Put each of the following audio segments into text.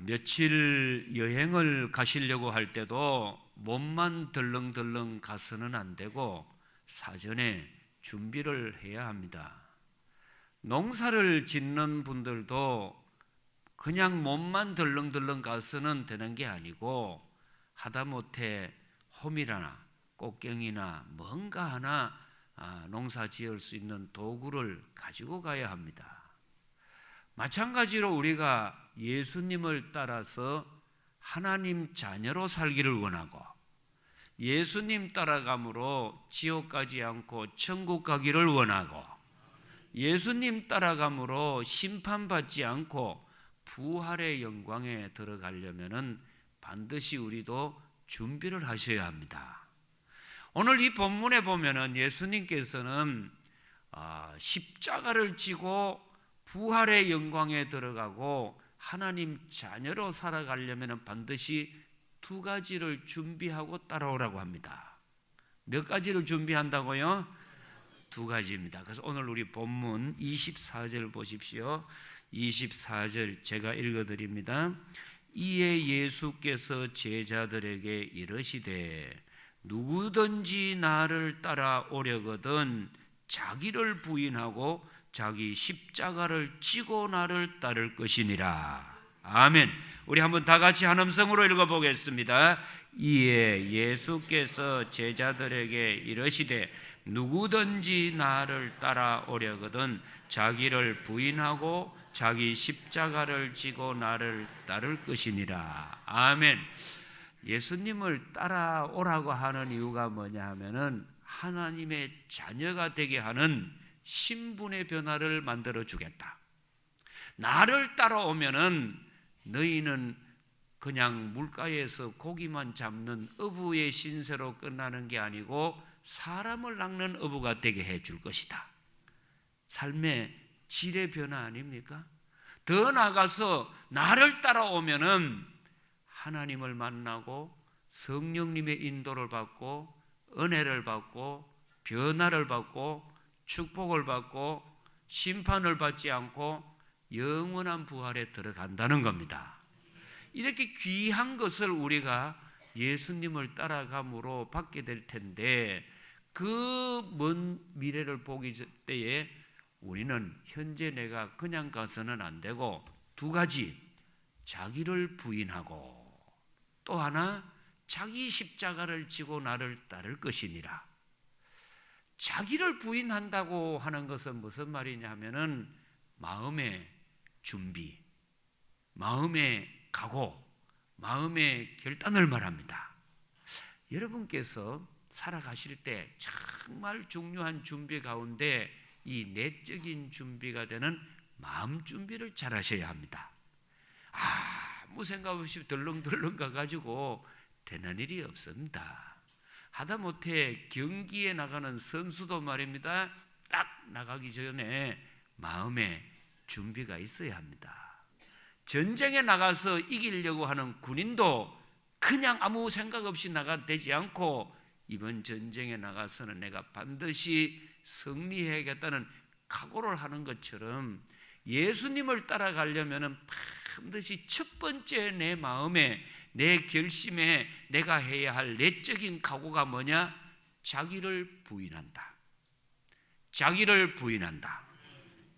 며칠 여행을 가시려고 할 때도 몸만 덜렁덜렁 가서는 안 되고 사전에 준비를 해야 합니다. 농사를 짓는 분들도 그냥 몸만 덜렁덜렁 가서는 되는 게 아니고 하다못해 홈이나 꽃경이나 뭔가 하나 농사 지을 수 있는 도구를 가지고 가야 합니다. 마찬가지로 우리가 예수님을 따라서 하나님 자녀로 살기를 원하고 예수님 따라감으로 지옥 가지 않고 천국 가기를 원하고 예수님 따라감으로 심판받지 않고 부활의 영광에 들어가려면 반드시 우리도 준비를 하셔야 합니다. 오늘 이 본문에 보면은 예수님께서는 십자가를 지고 부활의 영광에 들어가고 하나님 자녀로 살아가려면 반드시 두 가지를 준비하고 따라오라고 합니다. 몇 가지를 준비한다고요? 두 가지입니다. 그래서 오늘 우리 본문 24절 보십시오. 24절 제가 읽어드립니다. 이에 예수께서 제자들에게 이르시되 누구든지 나를 따라오려거든 자기를 부인하고 자기 십자가를 지고 나를 따를 것이니라. 아멘. 우리 한번 다 같이 한 음성으로 읽어보겠습니다. 이에 예수께서 제자들에게 이르시되 누구든지 나를 따라오려거든 자기를 부인하고 자기 십자가를 지고 나를 따를 것이니라. 아멘. 예수님을 따라오라고 하는 이유가 뭐냐 하면은 하나님의 자녀가 되게 하는 신분의 변화를 만들어 주겠다. 나를 따라오면은 너희는 그냥 물가에서 고기만 잡는 어부의 신세로 끝나는 게 아니고 사람을 낚는 어부가 되게 해줄 것이다. 삶의 질의 변화 아닙니까? 더 나아가서 나를 따라오면은 하나님을 만나고 성령님의 인도를 받고 은혜를 받고 변화를 받고 축복을 받고 심판을 받지 않고 영원한 부활에 들어간다는 겁니다. 이렇게 귀한 것을 우리가 예수님을 따라감으로 받게 될 텐데 그 먼 미래를 보기 때에 우리는 현재 내가 그냥 가서는 안 되고 두 가지, 자기를 부인하고 또 하나 자기 십자가를 지고 나를 따를 것이니라. 자기를 부인한다고 하는 것은 무슨 말이냐 하면은 마음의 준비, 마음의 각오, 마음의 결단을 말합니다. 여러분께서 살아가실 때 정말 중요한 준비 가운데 이 내적인 준비가 되는 마음 준비를 잘 하셔야 합니다. 아무 생각 없이 덜렁덜렁 가가지고 되는 일이 없습니다. 하다못해 경기에 나가는 선수도 말입니다. 딱 나가기 전에 마음의 준비가 있어야 합니다. 전쟁에 나가서 이기려고 하는 군인도 그냥 아무 생각 없이 나가도 되지 않고 이번 전쟁에 나가서는 내가 반드시 승리해야겠다는 각오를 하는 것처럼 예수님을 따라가려면 반드시 첫 번째 내 마음에 내 결심에 내가 해야 할 내적인 각오가 뭐냐? 자기를 부인한다. 자기를 부인한다.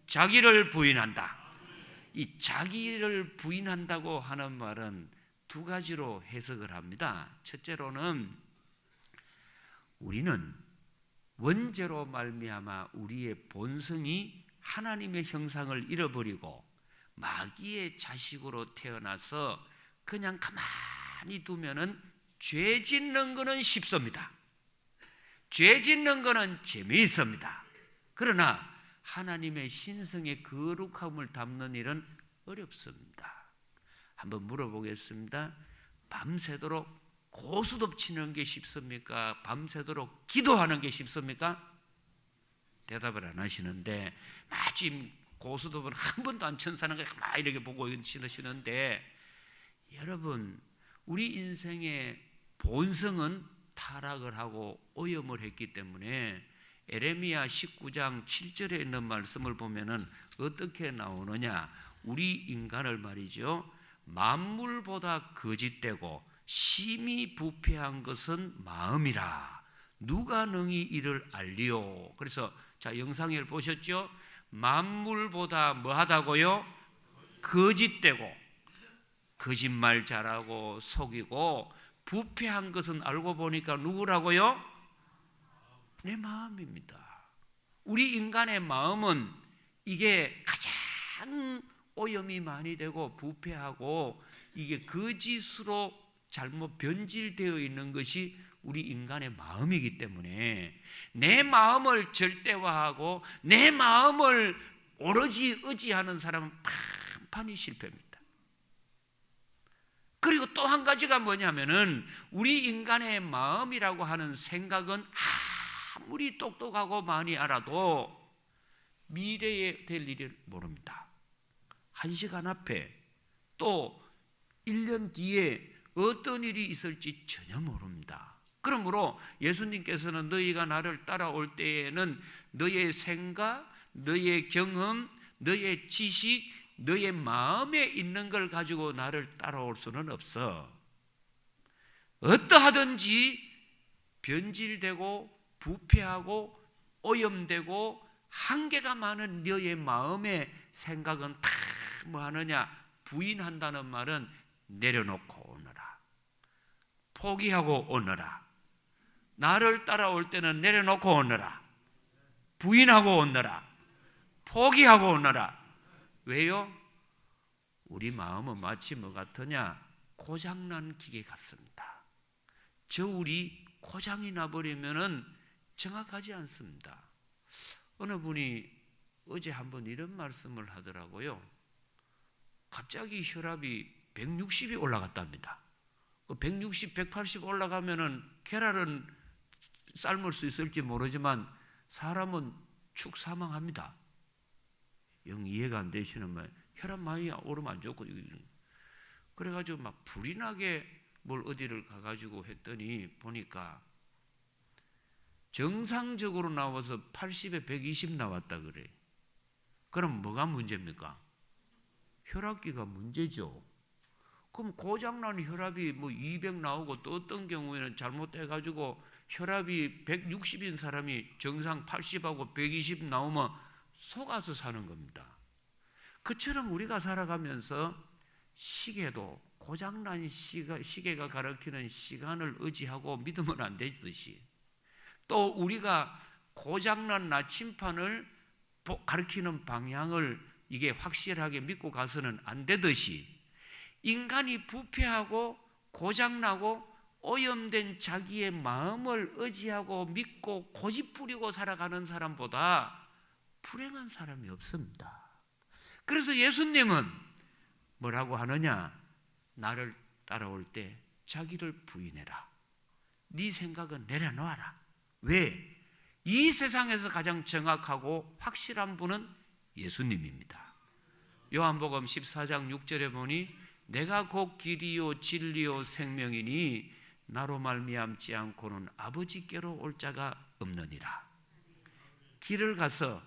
자기를 부인한다. 이 자기를 부인한다고 하는 말은 두 가지로 해석을 합니다. 첫째로는 우리는 원죄로 말미암아 우리의 본성이 하나님의 형상을 잃어버리고 마귀의 자식으로 태어나서 그냥 가만히 두면은 죄 짓는 거는 쉽습니다. 죄 짓는 거는 재미있습니다. 그러나 하나님의 신성의 거룩함을 담는 일은 어렵습니다. 한번 물어보겠습니다. 밤새도록 고스톱 치는 게 쉽습니까? 밤새도록 기도하는 게 쉽습니까? 대답을 안 하시는데 마침 고스톱은 한 번도 안 친 사람을 막 이렇게 보고 치시는데 여러분 우리 인생의 본성은 타락을 하고 오염을 했기 때문에 에레미야 19장 7절에 있는 말씀을 보면은 어떻게 나오느냐? 우리 인간을 말이죠. 만물보다 거짓되고 심히 부패한 것은 마음이라. 누가 능히 이를 알리오. 그래서 자, 영상을 보셨죠? 만물보다 뭐하다고요? 거짓되고 거짓말 잘하고 속이고 부패한 것은 알고 보니까 누구라고요? 내 마음입니다. 우리 인간의 마음은 이게 가장 오염이 많이 되고 부패하고 이게 거짓으로 잘못 변질되어 있는 것이 우리 인간의 마음이기 때문에 내 마음을 절대화하고 내 마음을 오로지 의지하는 사람은 판판히 실패입니다. 그리고 또 한 가지가 뭐냐면은 우리 인간의 마음이라고 하는 생각은 아무리 똑똑하고 많이 알아도 미래에 될 일을 모릅니다. 1시간 앞에 또 1년 뒤에 어떤 일이 있을지 전혀 모릅니다. 그러므로 예수님께서는 너희가 나를 따라올 때에는 너의 생각, 너의 경험, 너의 지식, 너의 마음에 있는 걸 가지고 나를 따라올 수는 없어. 어떠하든지 변질되고 부패하고 오염되고 한계가 많은 너의 마음의 생각은 다 뭐하느냐? 부인한다는 말은 내려놓고 오너라. 포기하고 오너라. 나를 따라올 때는 내려놓고 오너라. 부인하고 오너라. 포기하고 오너라. 왜요? 우리 마음은 마치 뭐 같으냐? 고장난 기계 같습니다. 저울이 고장이 나버리면은 정확하지 않습니다. 어느 분이 어제 한번 이런 말씀을 하더라고요. 갑자기 혈압이 160이 올라갔답니다. 160, 180 올라가면은 계란은 삶을 수 있을지 모르지만 사람은 축 사망합니다. 영 이해가 안 되시는 말. 혈압 많이 오르면 안 좋고 그래가지고 막 불이 나게 뭘 어디를 가가지고 했더니 보니까 정상적으로 나와서 80에 120 나왔다 그래. 그럼 뭐가 문제입니까? 혈압기가 문제죠. 그럼 고장난 혈압이 뭐 200 나오고 또 어떤 경우에는 잘못돼가지고 혈압이 160인 사람이 정상 80하고 120 나오면 속아서 사는 겁니다. 그처럼 우리가 살아가면서 시계도 고장난 시계가 가리키는 시간을 의지하고 믿으면 안 되듯이 또 우리가 고장난 나침판을 가리키는 방향을 이게 확실하게 믿고 가서는 안 되듯이 인간이 부패하고 고장나고 오염된 자기의 마음을 의지하고 믿고 고집부리고 살아가는 사람보다 불행한 사람이 없습니다. 그래서 예수님은 뭐라고 하느냐? 나를 따라올 때 자기를 부인해라. 네 생각은 내려놓아라. 왜? 이 세상에서 가장 정확하고 확실한 분은 예수님입니다. 요한복음 14장 6절에 보니 내가 곧 길이요 진리요 생명이니 나로 말미암지 않고는 아버지께로 올 자가 없느니라. 길을 가서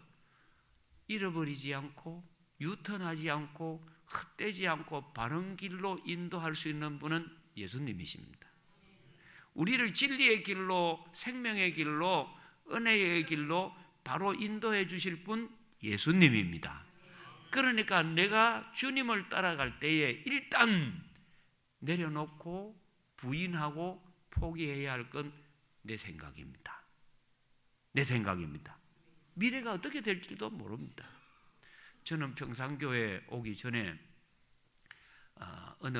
잃어버리지 않고 유턴하지 않고 헛되지 않고 바른 길로 인도할 수 있는 분은 예수님이십니다. 우리를 진리의 길로 생명의 길로 은혜의 길로 바로 인도해 주실 분 예수님입니다. 그러니까 내가 주님을 따라갈 때에 일단 내려놓고 부인하고 포기해야 할 건 내 생각입니다. 내 생각입니다. 미래가 어떻게 될지도 모릅니다. 저는 평산교회 오기 전에 어느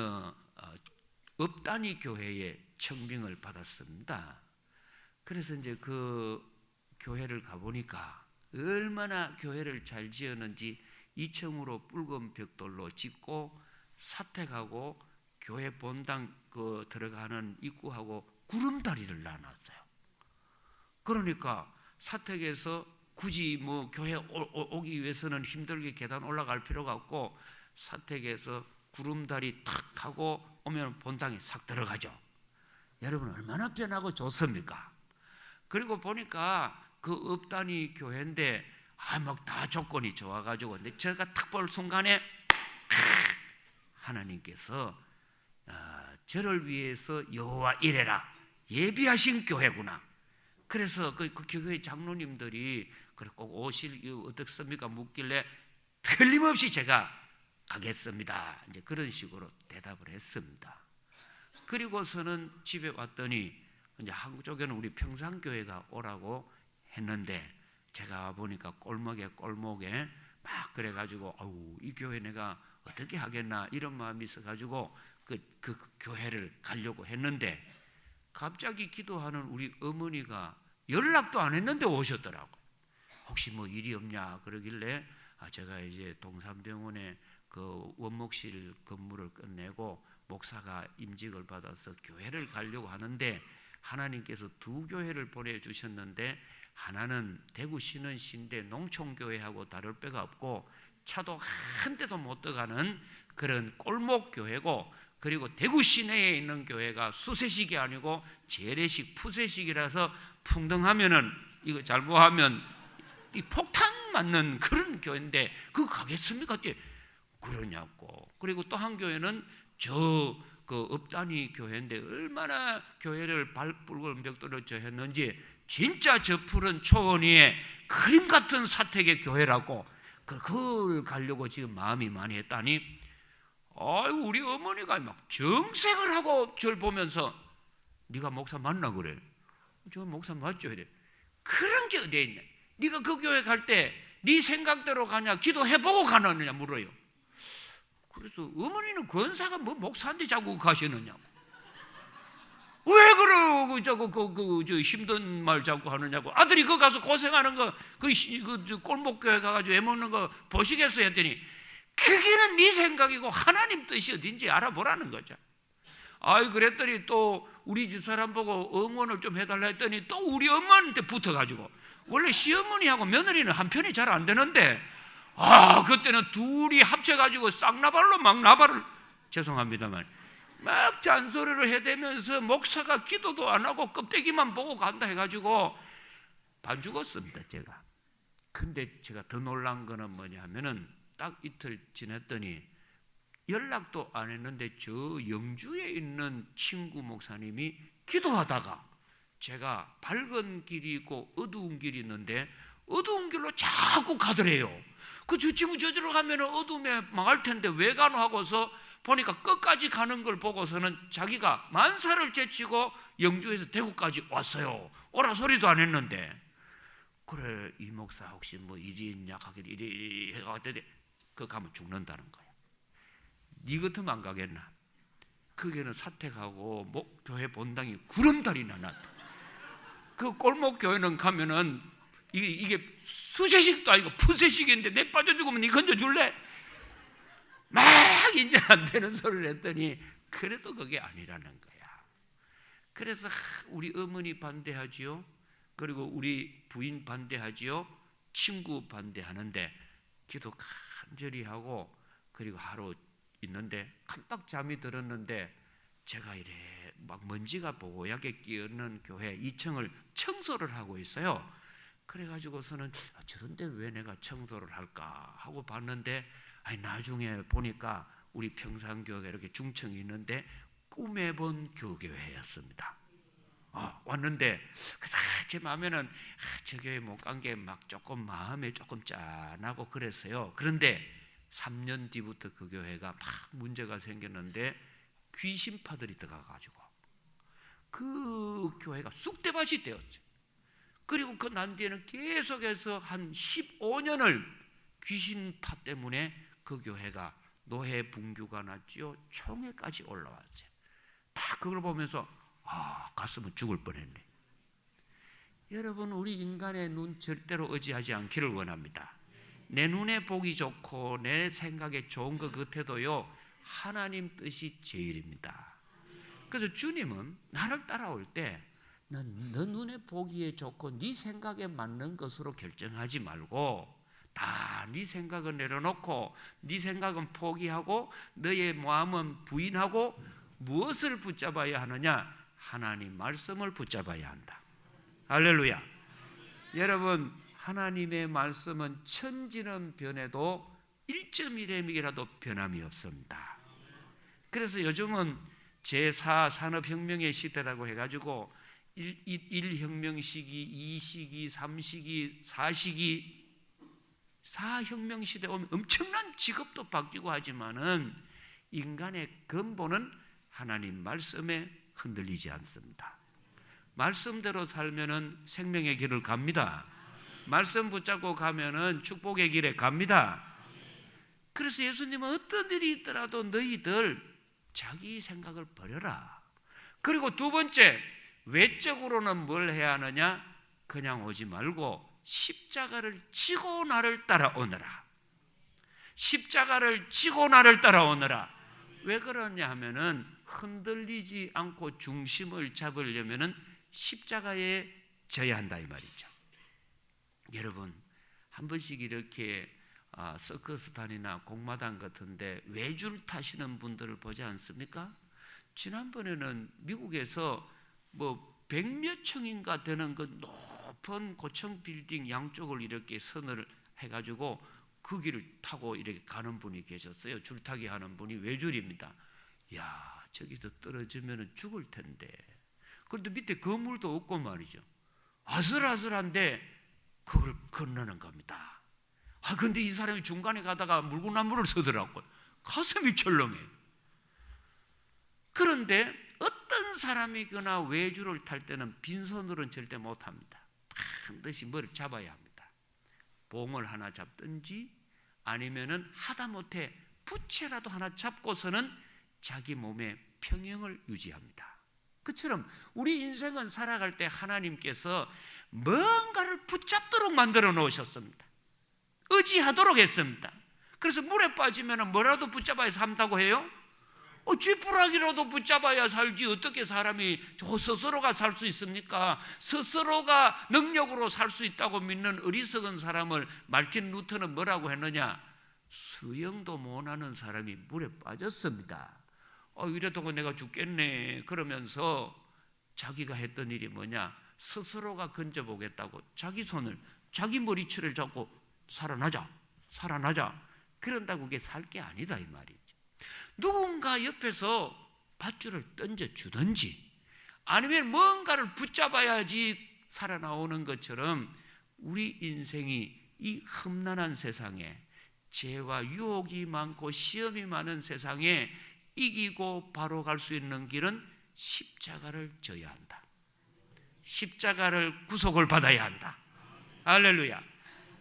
업단위 교회에 청빙을 받았습니다. 그래서 이제 그 교회를 가보니까 얼마나 교회를 잘 지었는지 2층으로 붉은 벽돌로 짓고 사택하고 교회 본당 그 들어가는 입구하고 구름다리를 놔놨어요. 그러니까 사택에서 굳이 뭐 교회 오기 위해서는 힘들게 계단 올라갈 필요가 없고 사택에서 구름다리 탁 하고 오면 본당에 싹 들어가죠. 여러분 얼마나 편하고 좋습니까? 그리고 보니까 그 업단위 교회인데 막 다 조건이 좋아가지고 근데 제가 탁 볼 순간에 하나님께서 저를 위해서 여호와 이레라 예비하신 교회구나. 그래서 그 교회 장로님들이 꼭 오실 어떻습니까? 묻길래 틀림없이 제가 가겠습니다. 이제 그런 식으로 대답을 했습니다. 그리고서는 집에 왔더니 이제 한쪽에는 우리 평산교회가 오라고 했는데 제가 보니까 골목에 막 그래가지고 이 교회 내가 어떻게 하겠나 이런 마음이 있어가지고 그 교회를 가려고 했는데 갑자기 기도하는 우리 어머니가 연락도 안 했는데 오셨더라고. 혹시 뭐 일이 없냐 그러길래 제가 이제 동산병원에 그 원목실 근무를 끝내고 목사가 임직을 받아서 교회를 가려고 하는데 하나님께서 두 교회를 보내주셨는데 하나는 대구 신원시인데 농촌교회하고 다를 바가 없고 차도 한 대도 못 들어가는 그런 꼴목교회고, 그리고 대구 시내에 있는 교회가 수세식이 아니고 재래식 푸세식이라서 풍덩하면은 이거 잘못하면 이 폭탄 맞는 그런 교회인데 그거 가겠습니까? 그러냐고. 그리고 또 한 교회는 그 업단위 교회인데 얼마나 교회를 밟고 벽돌을 했는지 진짜 저 푸른 초원 위에 그림 같은 사택의 교회라고 그걸 가려고 지금 마음이 많이 했다니, 우리 어머니가 막 정색을 하고 저를 보면서 네가 목사 맞나 그래? 저 목사 맞죠? 이래. 그런 게 어디에 있냐? 네가 그 교회 갈 때 네 생각대로 가냐 기도해보고 가느냐 물어요. 그래서 어머니는 권사가 뭐 목사인데 자꾸 가시느냐고. 왜 그러고 저 힘든 말 자꾸 하느냐고. 아들이 거 가서 고생하는 거 그 꼴목교회 가가지고 애먹는 거 보시겠어 했더니 그게는 네 생각이고 하나님 뜻이 어딘지 알아보라는 거죠. 그랬더니 또 우리 집사람 보고 응원을 좀 해달라 했더니 또 우리 엄마한테 붙어가지고, 원래 시어머니하고 며느리는 한 편이 잘 안 되는데 그때는 둘이 합쳐가지고 쌍나발로 막 나발을, 죄송합니다만 막 잔소리를 해대면서 목사가 기도도 안 하고 껍데기만 보고 간다 해가지고 반죽었습니다 제가. 근데 제가 더 놀란 거는 뭐냐 하면은 딱 이틀 지났더니 연락도 안 했는데 저 영주에 있는 친구 목사님이 기도하다가 제가 밝은 길이 있고 어두운 길이 있는데 어두운 길로 자꾸 가더래요. 저 친구 저대로 가면 어둠에 망할 텐데 왜 가노 하고서 보니까 끝까지 가는 걸 보고서는 자기가 만사를 제치고 영주에서 대구까지 왔어요. 오라 소리도 안 했는데. 그래 이 목사 혹시 뭐 일이 있냐 하길래 이리 해가지고 그 가면 죽는다는 거야. 네 같으면 안 가겠나? 그게는 사택하고 교회 본당이 구름다리 나놨다. 그 꼴목 교회는 가면은 이게 수세식도 아니고 푸세식인데 내 빠져 죽으면 네 건져줄래? 막 이제 안 되는 소리를 했더니 그래도 그게 아니라는 거야. 그래서 우리 어머니 반대하지요. 그리고 우리 부인 반대하지요. 친구 반대하는데 기도 간절히 하고 그리고 하루 있는데 깜빡 잠이 들었는데 제가 이래 막 먼지가 뽀얗게 끼는 교회 2층을 청소를 하고 있어요. 그래가지고서는 저런데 왜 내가 청소를 할까 하고 봤는데 나중에 보니까 우리 평산교회가 이렇게 중층이 있는데 꿈에 본 교회였습니다. 왔는데 제 마음에는 저 교회 못 간 게 막 조금 마음에 조금 짠하고 그랬어요. 그런데 3년 뒤부터 그 교회가 막 문제가 생겼는데 귀신파들이 들어가가지고 그 교회가 쑥대밭이 되었죠. 그리고 그 난 뒤에는 계속해서 한 15년을 귀신파 때문에 그 교회가 노예 분규가 났지요. 총회까지 올라왔어요. 다 그걸 보면서 가슴은 죽을 뻔했네. 여러분 우리 인간의 눈 절대로 의지하지 않기를 원합니다. 내 눈에 보기 좋고 내 생각에 좋은 것 같아도요 하나님 뜻이 제일입니다. 그래서 주님은 나를 따라올 때 너 눈에 보기에 좋고 네 생각에 맞는 것으로 결정하지 말고 다 네 생각을 내려놓고 네 생각은 포기하고 너의 마음은 부인하고 무엇을 붙잡아야 하느냐? 하나님 말씀을 붙잡아야 한다. 할렐루야. 여러분 하나님의 말씀은 천지는 변해도 1.1mm라도 변함이 없습니다. 그래서 요즘은 제4 산업혁명의 시대라고 해가지고 1혁명 시기, 2시기, 3시기, 4시기, 4혁명 시대 오면 엄청난 직업도 바뀌고 하지만은 인간의 근본은 하나님 말씀에 흔들리지 않습니다. 말씀대로 살면은 생명의 길을 갑니다. 말씀 붙잡고 가면은 축복의 길에 갑니다. 그래서 예수님은 어떤 일이 있더라도 너희들 자기 생각을 버려라. 그리고 두 번째, 외적으로는 뭘 해야 하느냐? 그냥 오지 말고 십자가를 지고 나를 따라오너라. 십자가를 지고 나를 따라오너라. 왜 그러냐 하면은 흔들리지 않고 중심을 잡으려면은 십자가에 져야 한다 이 말이죠. 여러분, 한 번씩 이렇게 서커스단이나 공마단 같은데 외줄 타시는 분들을 보지 않습니까? 지난번에는 미국에서 뭐 100몇 층인가 되는 그 높은 고층 빌딩 양쪽을 이렇게 선을 해가지고 그 길을 타고 이렇게 가는 분이 계셨어요. 줄타기 하는 분이 외줄입니다. 야, 저기서 떨어지면 죽을 텐데. 그런데 밑에 건물도 없고 말이죠. 아슬아슬한데 그걸 건너는 겁니다. 근데 이 사람이 중간에 가다가 물구나무를 서더라고요. 가슴이 철렁해요. 그런데 어떤 사람이거나 외줄을 탈 때는 빈손으로는 절대 못합니다. 반드시 뭐를 잡아야 합니다. 봉을 하나 잡든지 아니면은 하다못해 부채라도 하나 잡고서는 자기 몸의 평형을 유지합니다. 그처럼 우리 인생은 살아갈 때 하나님께서 뭔가를 붙잡도록 만들어 놓으셨습니다. 의지하도록 했습니다. 그래서 물에 빠지면 뭐라도 붙잡아야 산다고 해요? 쥐푸라기라도 붙잡아야 살지 어떻게 사람이 스스로가 살 수 있습니까? 스스로가 능력으로 살 수 있다고 믿는 어리석은 사람을 말틴 루터는 뭐라고 했느냐? 수영도 못하는 사람이 물에 빠졌습니다. 이래도 내가 죽겠네 그러면서 자기가 했던 일이 뭐냐? 스스로가 건져보겠다고 자기 손을 자기 머리채를 잡고 살아나자 그런다고 그게 살 게 아니다 이 말이죠. 누군가 옆에서 밧줄을 던져주든지 아니면 뭔가를 붙잡아야지 살아나오는 것처럼 우리 인생이 이 험난한 세상에 죄와 유혹이 많고 시험이 많은 세상에 이기고 바로 갈 수 있는 길은 십자가를 져야 한다. 십자가를 구속을 받아야 한다. 할렐루야.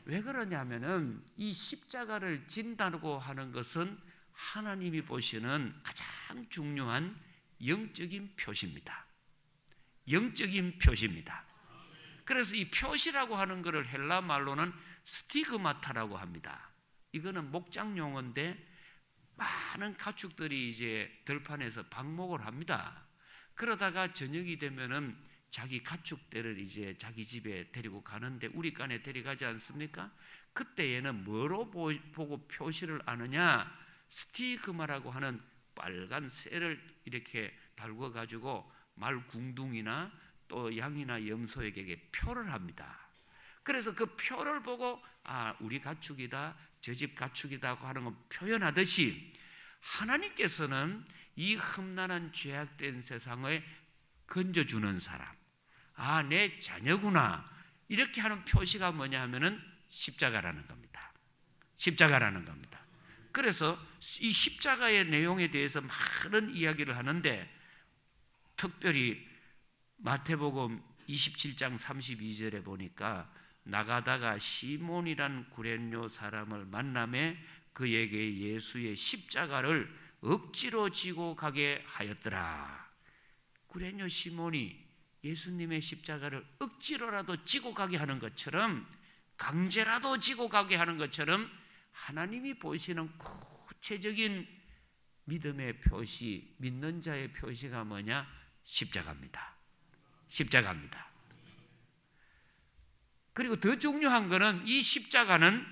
왜 그러냐면은 이 십자가를 진다고 하는 것은 하나님이 보시는 가장 중요한 영적인 표시입니다. 영적인 표시입니다. 그래서 이 표시라고 하는 것을 헬라 말로는 스티그마타라고 합니다. 이거는 목장 용어인데 많은 가축들이 이제 들판에서 방목을 합니다. 그러다가 저녁이 되면은 자기 가축들을 이제 자기 집에 데리고 가는데 우리간에 데려가지 않습니까? 그때에는 뭐로 보고 표시를 아느냐? 스티그마라고 하는 빨간 쇠를 이렇게 달궈 가지고 말 궁둥이나 또 양이나 염소에게 표를 합니다. 그래서 그 표를 보고 우리 가축이다, 저 집 가축이다 하는 건 표현하듯이 하나님께서는 이 험난한 죄악된 세상을 건져주는 사람, 내 자녀구나 이렇게 하는 표시가 뭐냐 하면은 십자가라는 겁니다. 십자가라는 겁니다. 그래서 이 십자가의 내용에 대해서 많은 이야기를 하는데 특별히 마태복음 27장 32절에 보니까 나가다가 시몬이란 구레뇨 사람을 만나매 그에게 예수의 십자가를 억지로 지고 가게 하였더라. 구레뇨 시몬이 예수님의 십자가를 억지로라도 지고 가게 하는 것처럼 강제라도 지고 가게 하는 것처럼 하나님이 보시는 구체적인 믿음의 표시, 믿는 자의 표시가 뭐냐? 십자가입니다. 십자가입니다. 그리고 더 중요한 것은 이 십자가는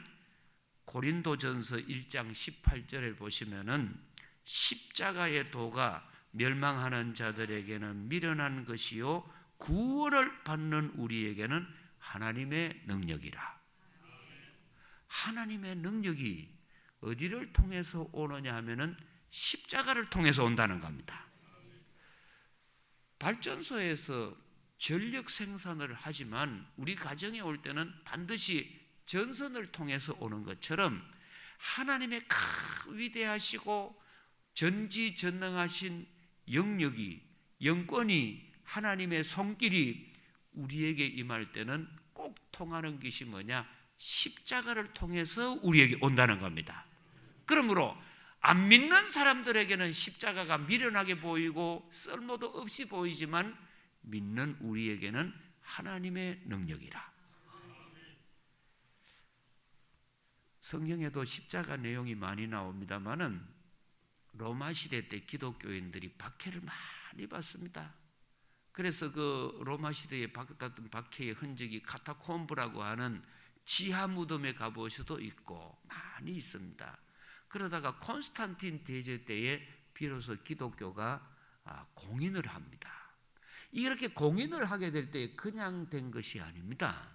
고린도전서 1장 18절에 보시면은 십자가의 도가 멸망하는 자들에게는 미련한 것이요 구원을 받는 우리에게는 하나님의 능력이라. 하나님의 능력이 어디를 통해서 오느냐 하면은 십자가를 통해서 온다는 겁니다. 발전소에서 전력 생산을 하지만 우리 가정에 올 때는 반드시 전선을 통해서 오는 것처럼 하나님의 큰 위대하시고 전지전능하신 영역이, 영권이, 하나님의 손길이 우리에게 임할 때는 꼭 통하는 것이 뭐냐? 십자가를 통해서 우리에게 온다는 겁니다. 그러므로 안 믿는 사람들에게는 십자가가 미련하게 보이고 쓸모도 없이 보이지만 믿는 우리에게는 하나님의 능력이라. 성경에도 십자가 내용이 많이 나옵니다만은 로마 시대 때 기독교인들이 박해를 많이 받습니다. 그래서 그 로마 시대에 받았던 박해의 흔적이 카타콤브라고 하는 지하 무덤에 가보셔도 있고 많이 있습니다. 그러다가 콘스탄틴 대제 때에 비로소 기독교가 공인을 합니다. 이렇게 공인을 하게 될 때 그냥 된 것이 아닙니다.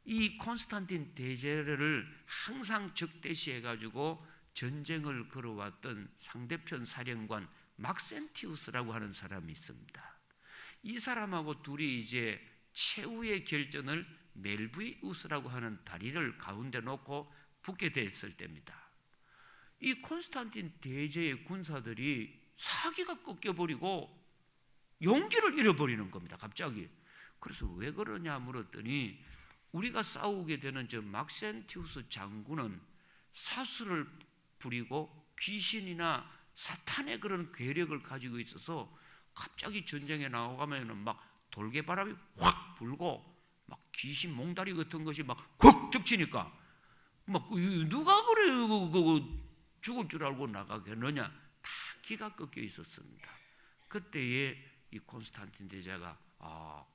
이 콘스탄틴 대제를 항상 적대시해가지고 전쟁을 걸어왔던 상대편 사령관 막센티우스라고 하는 사람이 있습니다. 이 사람하고 둘이 이제 최후의 결전을 멜비우스라고 하는 다리를 가운데 놓고 붙게 됐을 때입니다. 이 콘스탄틴 대제의 군사들이 사기가 꺾여버리고 용기를 잃어버리는 겁니다. 갑자기. 그래서 왜 그러냐 물었더니 우리가 싸우게 되는 저 막센티우스 장군은 사수를 부리고 귀신이나 사탄의 그런 괴력을 가지고 있어서 갑자기 전쟁에 나오가면 막 돌개바람이 확 불고 막 귀신 몽다리 같은 것이 막 훅 덮치니까 막 누가 그래 죽을 줄 알고 나가겠느냐, 다 기가 꺾여 있었습니다. 그때에 이 콘스탄틴 대제가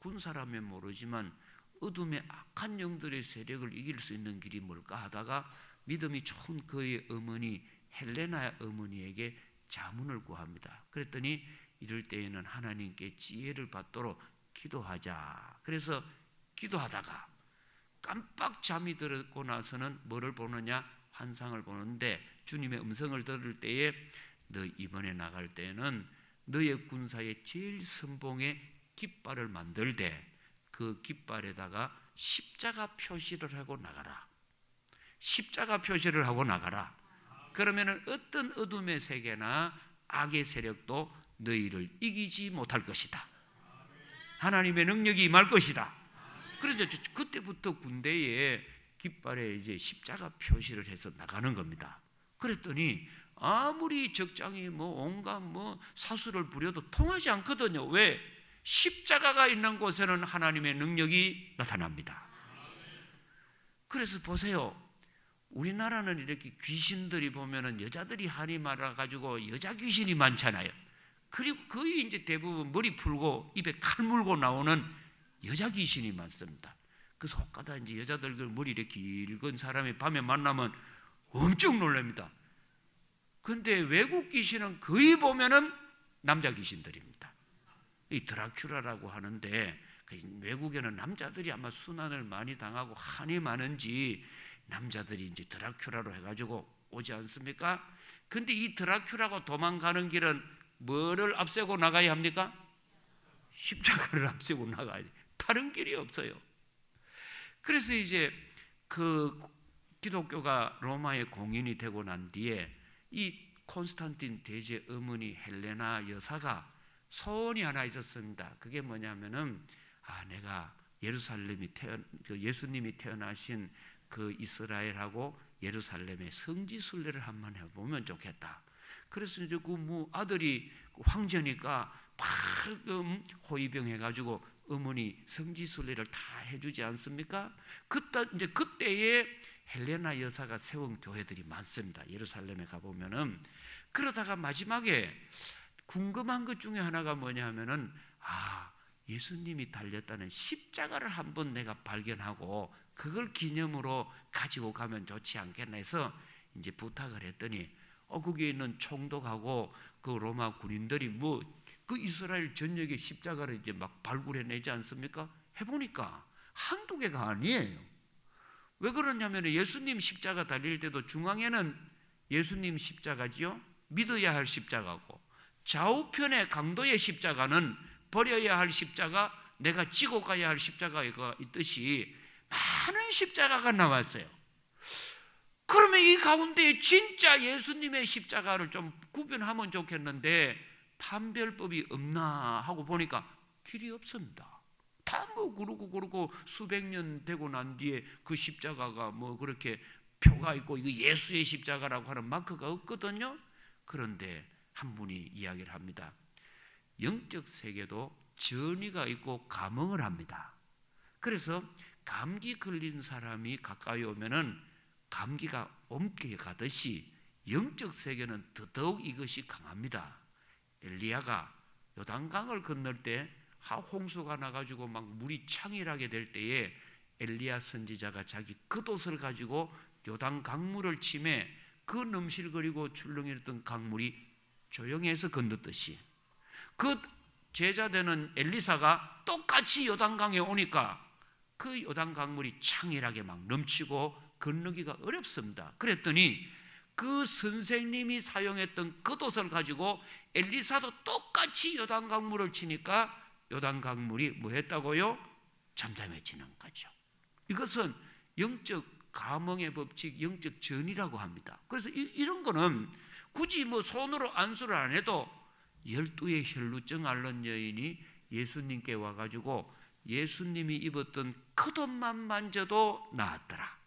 군사라면 모르지만 어둠의 악한 영들의 세력을 이길 수 있는 길이 뭘까 하다가 믿음이 좋은 그의 어머니 헬레나 어머니에게 자문을 구합니다. 그랬더니 이럴 때에는 하나님께 지혜를 받도록 기도하자. 그래서 기도하다가 깜빡 잠이 들었고 나서는 뭐를 보느냐? 환상을 보는데 주님의 음성을 들을 때에 너 이번에 나갈 때는 너의 군사의 제일 선봉에 깃발을 만들되 그 깃발에다가 십자가 표시를 하고 나가라. 십자가 표시를 하고 나가라. 그러면은 어떤 어둠의 세계나 악의 세력도 너희를 이기지 못할 것이다. 하나님의 능력이 임할 것이다. 그래서 그때부터 군대에 깃발에 이제 십자가 표시를 해서 나가는 겁니다. 그랬더니 아무리 적장이 온갖 사수를 부려도 통하지 않거든요. 왜? 십자가가 있는 곳에는 하나님의 능력이 나타납니다. 그래서 보세요. 우리나라는 이렇게 귀신들이 보면은 여자들이 한이 많아가지고 여자 귀신이 많잖아요. 그리고 거의 이제 대부분 머리 풀고 입에 칼 물고 나오는 여자 귀신이 많습니다. 그래서 혹가다 이제 여자들 머리 이렇게 길건 사람이 밤에 만나면 엄청 놀랍니다. 근데 외국 귀신은 거의 보면은 남자 귀신들입니다. 이 드라큘라라고 하는데 외국에는 남자들이 아마 순환을 많이 당하고 한이 많은지 남자들이 이제 드라큘라로 해가지고 오지 않습니까? 근데 이 드라큘라가 도망가는 길은 뭐를 앞세고 나가야 합니까? 십자가를 앞세고 나가야 돼. 다른 길이 없어요. 그래서 이제 그 기독교가 로마에 공인이 되고 난 뒤에 이 콘스탄틴 대제 어머니 헬레나 여사가 소원이 하나 있었습니다. 그게 뭐냐면은 내가 예루살렘이 예수님이 태어나신 그 이스라엘하고 예루살렘의 성지 순례를 한번 해보면 좋겠다. 그래서 이제 그 아들이 황제니까 막 호위병해가지고 어머니 성지 순례를 다 해주지 않습니까? 그때에 헬레나 여사가 세운 교회들이 많습니다. 예루살렘에 가보면은. 그러다가 마지막에 궁금한 것 중에 하나가 뭐냐 하면은 예수님이 달렸다는 십자가를 한번 내가 발견하고 그걸 기념으로 가지고 가면 좋지 않겠나 해서 이제 부탁을 했더니 거기에 있는 총독하고 그 로마 군인들이 그 이스라엘 전역에 십자가를 이제 막 발굴해내지 않습니까? 해보니까 한두 개가 아니에요. 왜 그러냐면 예수님 십자가 달릴 때도 중앙에는 예수님 십자가지요. 믿어야 할 십자가고, 좌우편의 강도의 십자가는 버려야 할 십자가, 내가 지고 가야 할 십자가가 있듯이 많은 십자가가 나왔어요. 그러면 이 가운데 진짜 예수님의 십자가를 좀 구분하면 좋겠는데 판별법이 없나 하고 보니까 길이 없습니다. 다 뭐 그러고 수백 년 되고 난 뒤에 그 십자가가 뭐 그렇게 표가 있고 이거 예수의 십자가라고 하는 마크가 없거든요. 그런데 한 분이 이야기를 합니다. 영적 세계도 전이가 있고 감흥을 합니다. 그래서 감기 걸린 사람이 가까이 오면은 감기가 옮겨가듯이 영적 세계는 더더욱 이것이 강합니다. 엘리야가 요단강을 건널 때 홍수가 나가지고 막 물이 창일하게 될 때에 엘리야 선지자가 자기 겉옷을 가지고 요단 강물을 치매 그 넘실거리고 출렁이던 강물이 조용해서 건넜듯이 그 제자되는 엘리사가 똑같이 요단강에 오니까 그 요단강물이 창일하게 막 넘치고 건너기가 어렵습니다. 그랬더니 그 선생님이 사용했던 겉옷을 가지고 엘리사도 똑같이 요단강물을 치니까 요단강물이 뭐 했다고요? 잠잠해지는 거죠. 이것은 영적 감흥의 법칙, 영적 전이라고 합니다. 그래서 이런 거는 굳이 뭐 손으로 안수를 안 해도 12의 혈루증 앓는 여인이 예수님께 와가지고 예수님이 입었던 겉옷만 만져도 나았더라.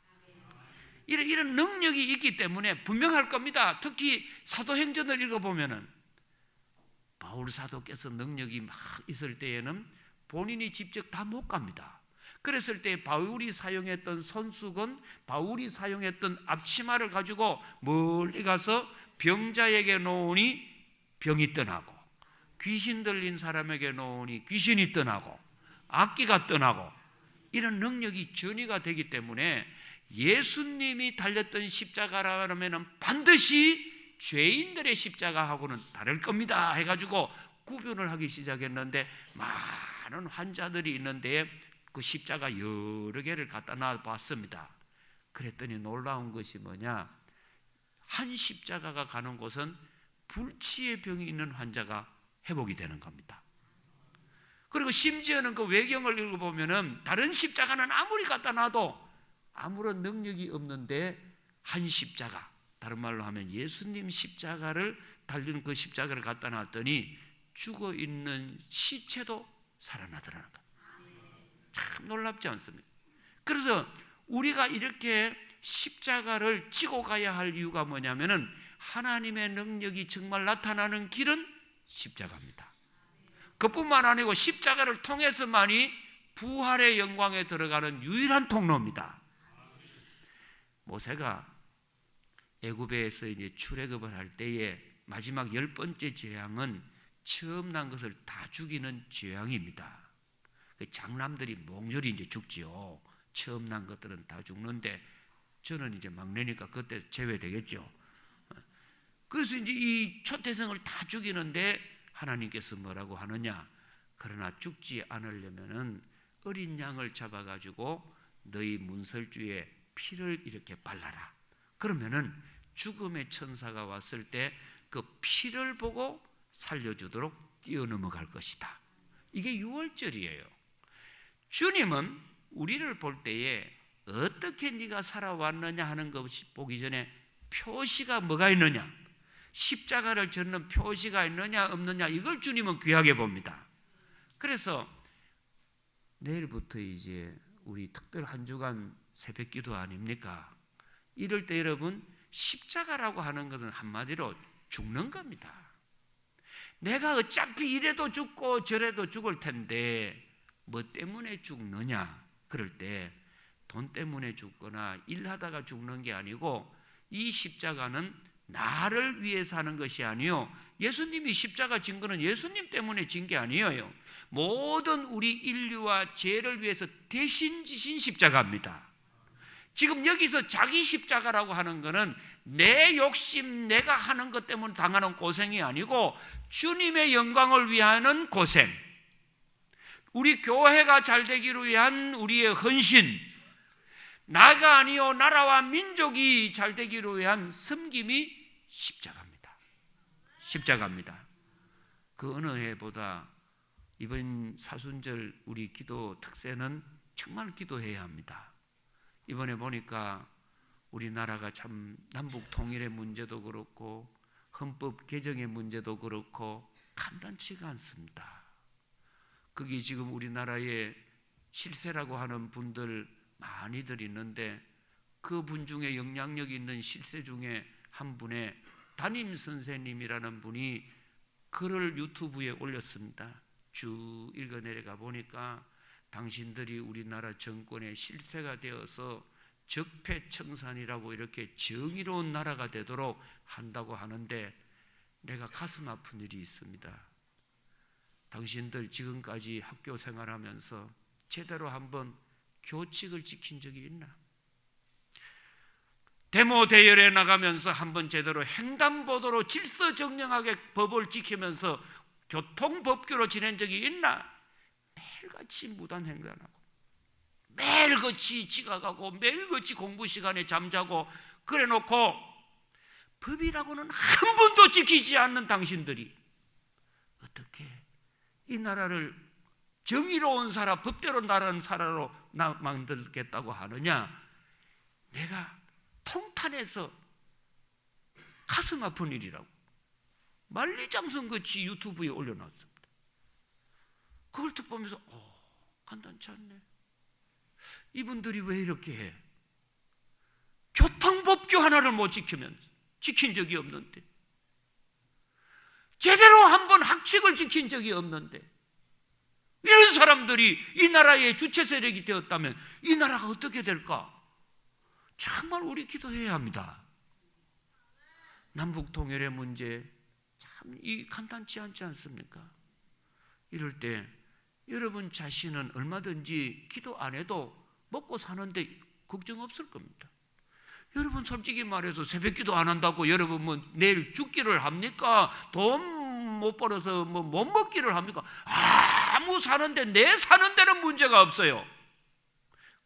이런 능력이 있기 때문에 분명할 겁니다. 특히 사도행전을 읽어보면은 바울 사도께서 능력이 막 있을 때에는 본인이 직접 다 못 갑니다. 그랬을 때 바울이 사용했던 손수건, 바울이 사용했던 앞치마를 가지고 멀리 가서 병자에게 놓으니 병이 떠나고, 귀신 들린 사람에게 놓으니 귀신이 떠나고, 악기가 떠나고, 이런 능력이 전이가 되기 때문에 예수님이 달렸던 십자가라면 반드시 죄인들의 십자가하고는 다를 겁니다 해가지고 구분을 하기 시작했는데 많은 환자들이 있는데 그 십자가 여러 개를 갖다 놔봤습니다. 그랬더니 놀라운 것이 뭐냐, 한 십자가가 가는 곳은 불치의 병이 있는 환자가 회복이 되는 겁니다. 그리고 심지어는 그 외경을 읽어보면은 다른 십자가는 아무리 갖다 놔도 아무런 능력이 없는데 한 십자가, 다른 말로 하면 예수님 십자가를 달린 그 십자가를 갖다 놨더니 죽어 있는 시체도 살아나더라는 거예요. 참 놀랍지 않습니까? 그래서 우리가 이렇게 십자가를 지고 가야 할 이유가 뭐냐면은 하나님의 능력이 정말 나타나는 길은 십자가입니다. 그뿐만 아니고 십자가를 통해서만이 부활의 영광에 들어가는 유일한 통로입니다. 모세가 애굽에서 이제 출애굽을 할 때에 마지막 10번째 재앙은 처음 난 것을 다 죽이는 재앙입니다. 그 장남들이 몽졸이 이제 죽지요. 처음 난 것들은 다 죽는데 저는 이제 막내니까 그때 제외되겠죠. 그래서 이제 이 초태생을 다 죽이는데 하나님께서 뭐라고 하느냐? 그러나 죽지 않으려면은 어린 양을 잡아가지고 너희 문설주에 피를 이렇게 발라라. 그러면은 죽음의 천사가 왔을 때 그 피를 보고 살려주도록 뛰어넘어갈 것이다. 이게 유월절이에요. 주님은 우리를 볼 때에 어떻게 네가 살아왔느냐 하는 것이 보기 전에 표시가 뭐가 있느냐, 십자가를 젓는 표시가 있느냐 없느냐, 이걸 주님은 귀하게 봅니다. 그래서 내일부터 이제 우리 특별 한 주간 새벽기도 아닙니까? 이럴 때 여러분, 십자가라고 하는 것은 한마디로 죽는 겁니다. 내가 어차피 이래도 죽고 저래도 죽을 텐데 뭐 때문에 죽느냐? 그럴 때 돈 때문에 죽거나 일하다가 죽는 게 아니고 이 십자가는 나를 위해서 하는 것이 아니요, 예수님이 십자가 진 거는 예수님 때문에 진 게 아니에요. 모든 우리 인류와 죄를 위해서 대신 지신 십자가입니다. 지금 여기서 자기 십자가라고 하는 것은 내 욕심, 내가 하는 것 때문에 당하는 고생이 아니고 주님의 영광을 위하는 고생, 우리 교회가 잘 되기를 위한 우리의 헌신, 나가 아니요 나라와 민족이 잘 되기를 위한 섬김이 십자가입니다. 십자가입니다. 그 어느 해보다 이번 사순절 우리 기도 특세는 정말 기도해야 합니다. 이번에 보니까 우리나라가 참 남북 통일의 문제도 그렇고 헌법 개정의 문제도 그렇고 간단치가 않습니다. 그게 지금 우리나라에 실세라고 하는 분들 많이들 있는데 그 분 중에 영향력 있는 실세 중에 한 분의 담임 선생님이라는 분이 글을 유튜브에 올렸습니다. 쭉 읽어 내려가 보니까 당신들이 우리나라 정권의 실세가 되어서 적폐청산이라고 이렇게 정의로운 나라가 되도록 한다고 하는데 내가 가슴 아픈 일이 있습니다. 당신들 지금까지 학교 생활하면서 제대로 한번 교칙을 지킨 적이 있나? 데모 대열에 나가면서 한번 제대로 횡단보도로 질서정연하게 법을 지키면서 교통법규로 지낸 적이 있나? 매일같이 무단횡단하고 매일같이 지각하고 매일같이 공부 시간에 잠자고 그래놓고 법이라고는 한 번도 지키지 않는 당신들이 어떻게 이 나라를 정의로운 나라, 법대로 나라는 나라로 만들겠다고 하느냐? 내가 통탄해서 가슴 아픈 일이라고 만리장성같이 유튜브에 올려놨습니다. 그걸 딱 보면서 간단치 않네. 이분들이 왜 이렇게 해? 교통법규 하나를 못 지킨 적이 없는데, 제대로 한번 학칙을 지킨 적이 없는데, 이런 사람들이 이 나라의 주체 세력이 되었다면 이 나라가 어떻게 될까? 정말 우리 기도해야 합니다. 남북 통일의 문제 참 간단치 않지 않습니까? 이럴 때 여러분 자신은 얼마든지 기도 안 해도 먹고 사는데 걱정 없을 겁니다. 여러분 솔직히 말해서 새벽기도 안 한다고 여러분 뭐 내일 죽기를 합니까? 돈 못 벌어서 뭐 못 먹기를 합니까? 아무 사는데 내 사는 데는 문제가 없어요.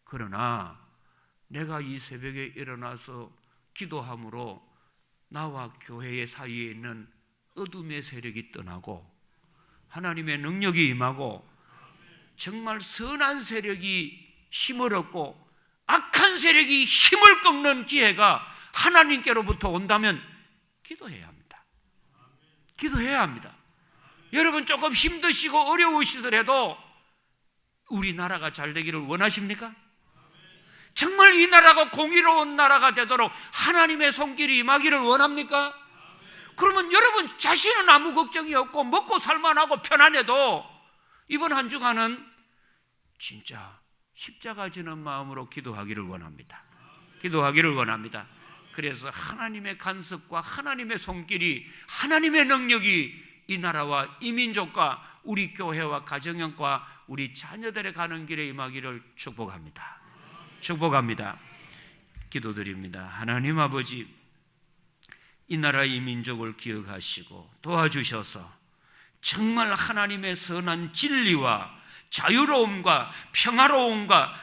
그러나 내가 이 새벽에 일어나서 기도함으로 나와 교회의 사이에 있는 어둠의 세력이 떠나고 하나님의 능력이 임하고 정말 선한 세력이 힘을 얻고 악한 세력이 힘을 꺾는 기회가 하나님께로부터 온다면 기도해야 합니다. 기도해야 합니다. 여러분 조금 힘드시고 어려우시더라도 우리나라가 잘 되기를 원하십니까? 정말 이 나라가 공의로운 나라가 되도록 하나님의 손길이 임하기를 원합니까? 그러면 여러분 자신은 아무 걱정이 없고 먹고 살만하고 편안해도 이번 한 주간은 진짜 십자가 지는 마음으로 기도하기를 원합니다. 기도하기를 원합니다. 그래서 하나님의 간섭과 하나님의 손길이, 하나님의 능력이 이 나라와 이 민족과 우리 교회와 가정형과 우리 자녀들의 가는 길에 임하기를 축복합니다. 축복합니다. 기도드립니다. 하나님 아버지, 이 나라 이 민족을 기억하시고 도와주셔서 정말 하나님의 선한 진리와 자유로움과 평화로움과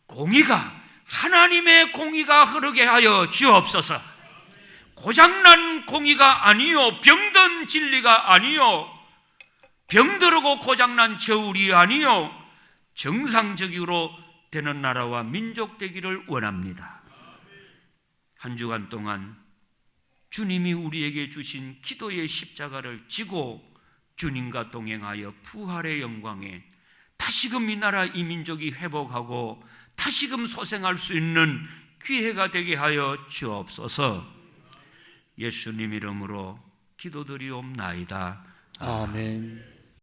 공의가, 하나님의 공의가 흐르게 하여 주옵소서. 고장난 공의가 아니요, 병든 진리가 아니요, 병들고 고장난 저울이 아니요, 정상적으로 되는 나라와 민족 되기를 원합니다. 한 주간 동안 주님이 우리에게 주신 기도의 십자가를 지고 주님과 동행하여 부활의 영광에 다시금 이 나라 이 민족이 회복하고 다시금 소생할 수 있는 기회가 되게 하여 주옵소서. 예수님 이름으로 기도드리옵나이다. 아멘.